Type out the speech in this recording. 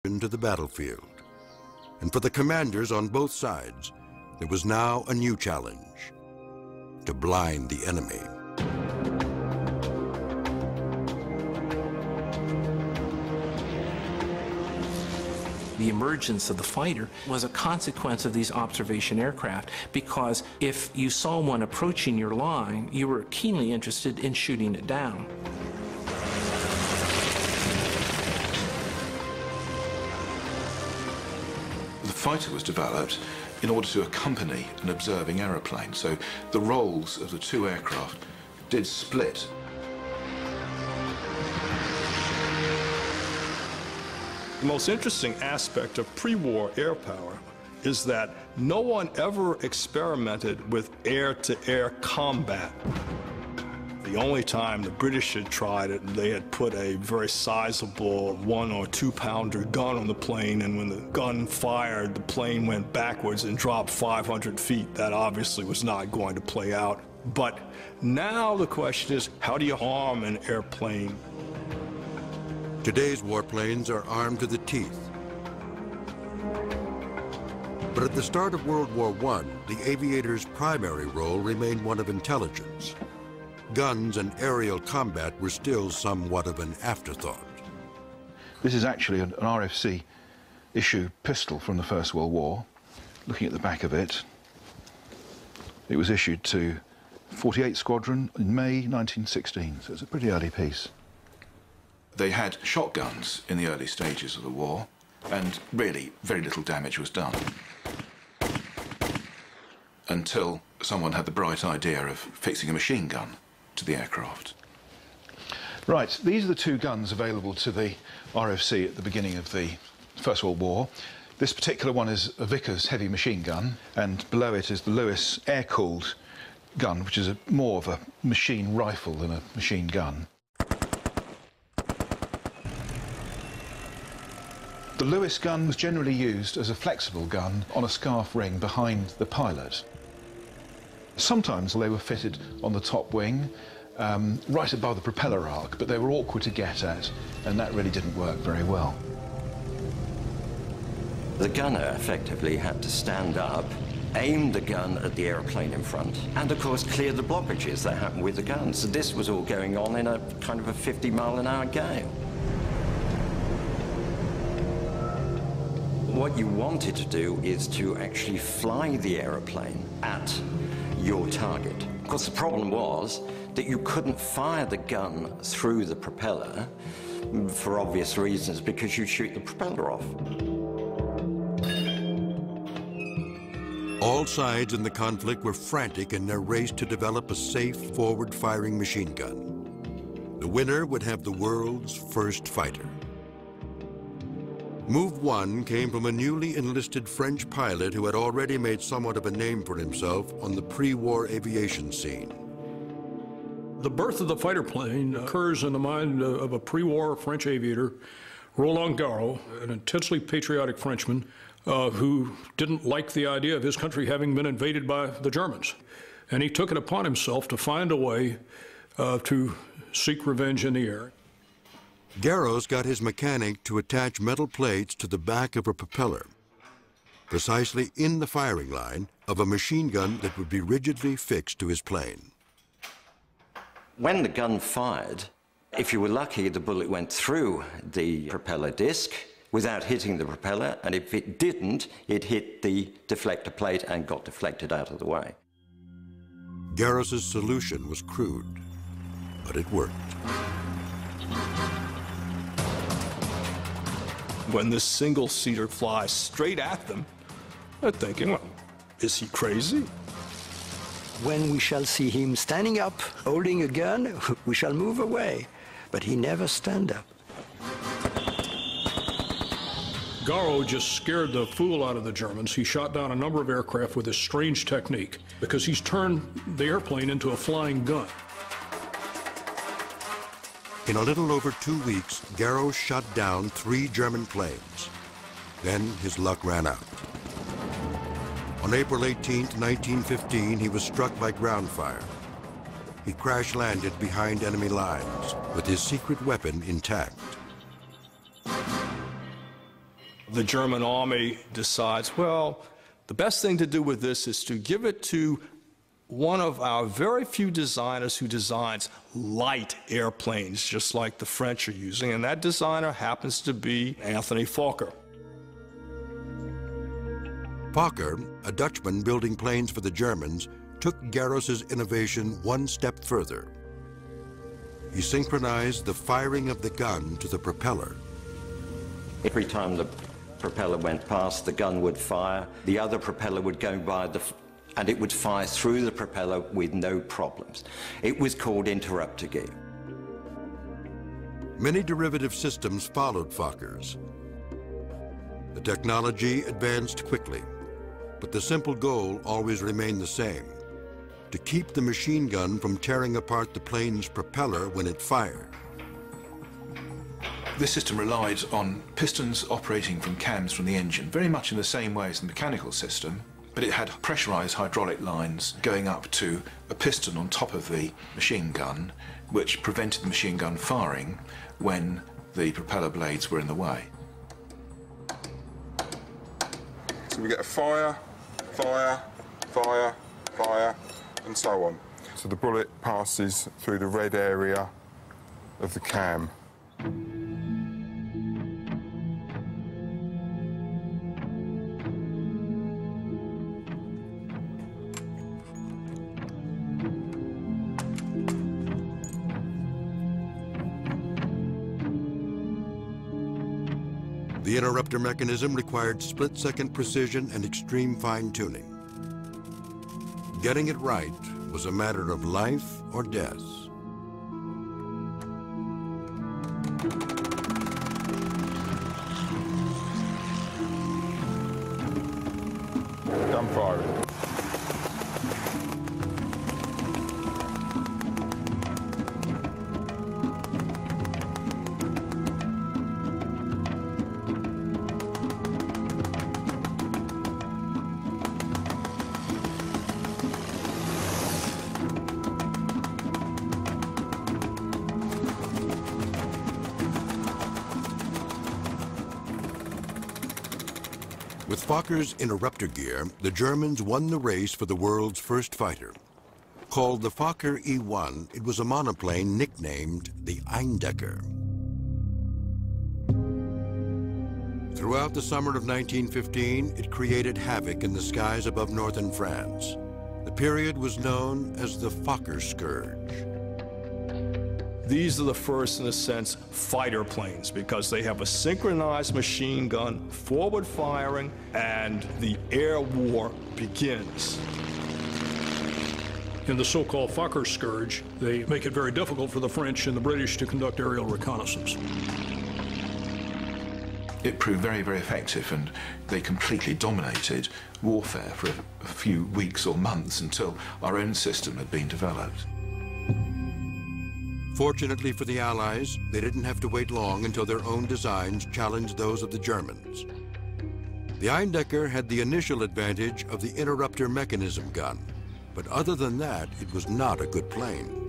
into the battlefield. And for the commanders on both sides, there was now a new challenge: to blind the enemy. The emergence of the fighter was a consequence of these observation aircraft, because if you saw one approaching your line, you were keenly interested in shooting it down. The fighter was developed in order to accompany an observing aeroplane, so the roles of the two aircraft did split. The most interesting aspect of pre-war air power is that no one ever experimented with air-to-air combat. The only time the British had tried it, they had put a very sizable 1 or 2 pounder gun on the plane, and when the gun fired, the plane went backwards and dropped 500 feet. That obviously was not going to play out. But now the question is, how do you arm an airplane? Today's warplanes are armed to the teeth. But at the start of World War I, the aviator's primary role remained one of intelligence. Guns and aerial combat were still somewhat of an afterthought. This is actually an RFC issue pistol from the First World War. Looking at the back of it, it was issued to 48 Squadron in May 1916, so it's a pretty early piece. They had shotguns in the early stages of the war, and really very little damage was done until someone had the bright idea of fixing a machine gun to the aircraft. Right, these are the two guns available to the RFC at the beginning of the First World War. This particular one is a Vickers heavy machine gun, and below it is the Lewis air-cooled gun, which is more of a machine rifle than a machine gun. The Lewis gun was generally used as a flexible gun on a scarf ring behind the pilot. Sometimes they were fitted on the top wing, right above the propeller arc, but they were awkward to get at, and that really didn't work very well. The gunner effectively had to stand up, aim the gun at the aeroplane in front, and of course clear the blockages that happened with the gun. So this was all going on in a kind of a 50-mile-an-hour gale. What you wanted to do is to actually fly the aeroplane at your target. Of course, the problem was that you couldn't fire the gun through the propeller for obvious reasons, because you'd shoot the propeller off. All sides in the conflict were frantic in their race to develop a safe, forward-firing machine gun. The winner would have the world's first fighter. Move 1 came from a newly enlisted French pilot who had already made somewhat of a name for himself on the pre-war aviation scene. The birth of the fighter plane occurs in the mind of a pre-war French aviator, Roland Garros, an intensely patriotic Frenchman who didn't like the idea of his country having been invaded by the Germans. And he took it upon himself to find a way to seek revenge in the air. Garros got his mechanic to attach metal plates to the back of a propeller, precisely in the firing line of a machine gun that would be rigidly fixed to his plane. When the gun fired, if you were lucky, the bullet went through the propeller disc without hitting the propeller, and if it didn't, it hit the deflector plate and got deflected out of the way. Garros's solution was crude, but it worked. When this single-seater flies straight at them, they're thinking, well, is he crazy? When we shall see him standing up, holding a gun, we shall move away. But he never stand up. Garros just scared the fool out of the Germans. He shot down a number of aircraft with this strange technique, because he's turned the airplane into a flying gun. In a little over 2 weeks, Garros shot down 3 German planes. Then his luck ran out. On April 18, 1915, he was struck by ground fire. He crash-landed behind enemy lines with his secret weapon intact. The German army decides, well, the best thing to do with this is to give it to one of our very few designers who designs light airplanes, just like the French are using, and that designer happens to be Anthony Fokker. Fokker, a Dutchman building planes for the Germans, took Garros's innovation one step further. He synchronized the firing of the gun to the propeller. Every time the propeller went past, the gun would fire, the other propeller would go by, and it would fire through the propeller with no problems. It was called interrupter gear. Many derivative systems followed Fokker's. The technology advanced quickly, but the simple goal always remained the same: to keep the machine gun from tearing apart the plane's propeller when it fired. This system relied on pistons operating from cams from the engine, very much in the same way as the mechanical system, but it had pressurized hydraulic lines going up to a piston on top of the machine gun, which prevented the machine gun firing when the propeller blades were in the way. So we get a fire, fire, fire, fire, and so on. So the bullet passes through the red area of the cam. The interrupter mechanism required split-second precision and extreme fine-tuning. Getting it right was a matter of life or death. Gun firing. With Fokker's interrupter gear, the Germans won the race for the world's first fighter. Called the Fokker E-1, it was a monoplane nicknamed the Eindecker. Throughout the summer of 1915, it created havoc in the skies above northern France. The period was known as the Fokker Scourge. These are the first, in a sense, fighter planes, because they have a synchronized machine gun, forward firing, and the air war begins. In the so-called Fokker Scourge, they make it very difficult for the French and the British to conduct aerial reconnaissance. It proved very, very effective, and they completely dominated warfare for a few weeks or months until our own system had been developed. Fortunately for the Allies, they didn't have to wait long until their own designs challenged those of the Germans. The Eindecker had the initial advantage of the interrupter mechanism gun, but other than that, it was not a good plane.